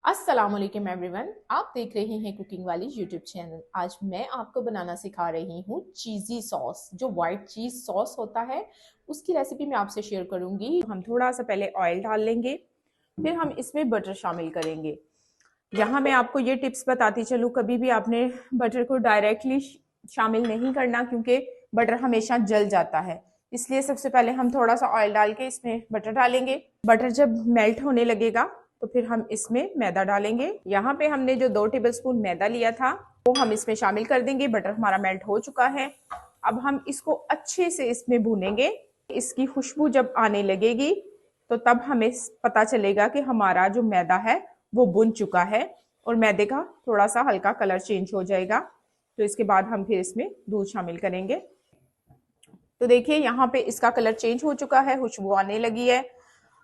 अस्सलाम वालेकुम एवरीवन, आप देख रहे हैं कुकिंग वाली यूट्यूब चैनल। आज मैं आपको बनाना सिखा रही हूँ चीज़ी सॉस। जो वाइट चीज़ सॉस होता है उसकी रेसिपी मैं आपसे शेयर करूँगी। हम थोड़ा सा पहले ऑयल डाल लेंगे, फिर हम इसमें बटर शामिल करेंगे। यहाँ मैं आपको ये टिप्स बताती चलूँ, कभी भी आपने बटर को डायरेक्टली शामिल नहीं करना, क्योंकि बटर हमेशा जल जाता है। इसलिए सबसे पहले हम थोड़ा सा ऑयल डाल के इसमें बटर डालेंगे। बटर जब मेल्ट होने लगेगा तो फिर हम इसमें मैदा डालेंगे। यहाँ पे हमने जो 2 टेबलस्पून मैदा लिया था वो हम इसमें शामिल कर देंगे। बटर हमारा मेल्ट हो चुका है। अब हम इसको अच्छे से इसमें भूनेंगे। इसकी खुशबू जब आने लगेगी तो तब हमें पता चलेगा कि हमारा जो मैदा है वो बुन चुका है और मैदे का थोड़ा सा हल्का कलर चेंज हो जाएगा। तो इसके बाद हम फिर इसमें दूध शामिल करेंगे। तो देखिए यहाँ पे इसका कलर चेंज हो चुका है, खुशबू आने लगी है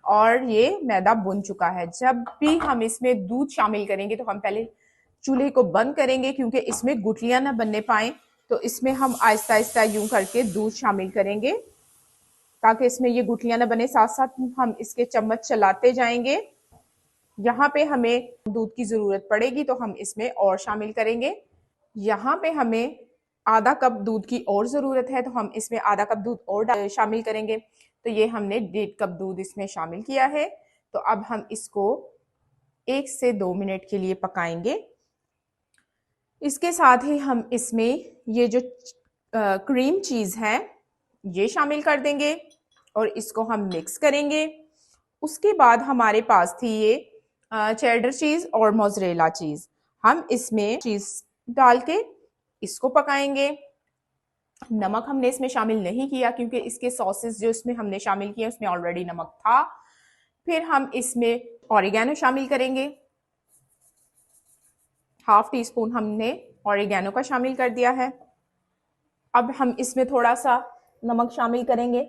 और ये मैदा बुन चुका है। जब भी हम इसमें दूध शामिल करेंगे तो हम पहले चूल्हे को बंद करेंगे, क्योंकि इसमें गुठलियां ना बनने पाए। तो इसमें हम आहिस्ता आहिस्ता यूं करके दूध शामिल करेंगे ताकि इसमें ये गुठलियां ना बने। साथ साथ हम इसके चम्मच चलाते जाएंगे। यहाँ पे हमें दूध की जरूरत पड़ेगी तो हम इसमें और शामिल करेंगे। यहाँ पे हमें आधा कप दूध की और ज़रूरत है तो हम इसमें आधा कप दूध और शामिल करेंगे। तो ये हमने 1.5 कप दूध इसमें शामिल किया है। तो अब हम इसको 1 से 2 मिनट के लिए पकाएंगे। इसके साथ ही हम इसमें ये जो क्रीम चीज़ है ये शामिल कर देंगे और इसको हम मिक्स करेंगे। उसके बाद हमारे पास थी ये चेडर चीज़ और मोज़रेला चीज़। हम इसमें चीज़ डाल के इसको पकाएंगे। नमक हमने इसमें शामिल नहीं किया क्योंकि इसके सॉसेस जो इसमें हमने शामिल किए उसमें ऑलरेडी नमक था। फिर हम इसमें ऑरिगेनो शामिल करेंगे। ½ टीस्पून हमने ऑरिगेनो का शामिल कर दिया है। अब हम इसमें थोड़ा सा नमक शामिल करेंगे।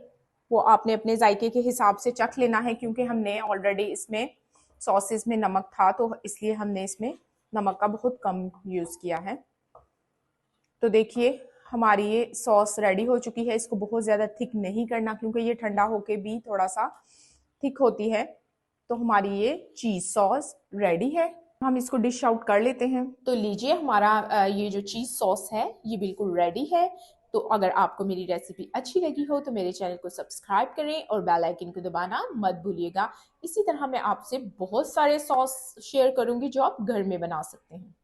वो आपने अपने जायके के हिसाब से चख लेना है, क्योंकि हमने ऑलरेडी इसमें सॉसेस में नमक था तो इसलिए हमने इसमें नमक का बहुत कम यूज़ किया है। तो देखिए हमारी ये सॉस रेडी हो चुकी है। इसको बहुत ज़्यादा थिक नहीं करना क्योंकि ये ठंडा होके भी थोड़ा सा थिक होती है। तो हमारी ये चीज़ सॉस रेडी है। हम इसको डिश आउट कर लेते हैं। तो लीजिए हमारा ये जो चीज़ सॉस है ये बिल्कुल रेडी है। तो अगर आपको मेरी रेसिपी अच्छी लगी हो तो मेरे चैनल को सब्सक्राइब करें और बेल आइकन को दबाना मत भूलिएगा। इसी तरह मैं आपसे बहुत सारे सॉस शेयर करूंगी जो आप घर में बना सकते हैं।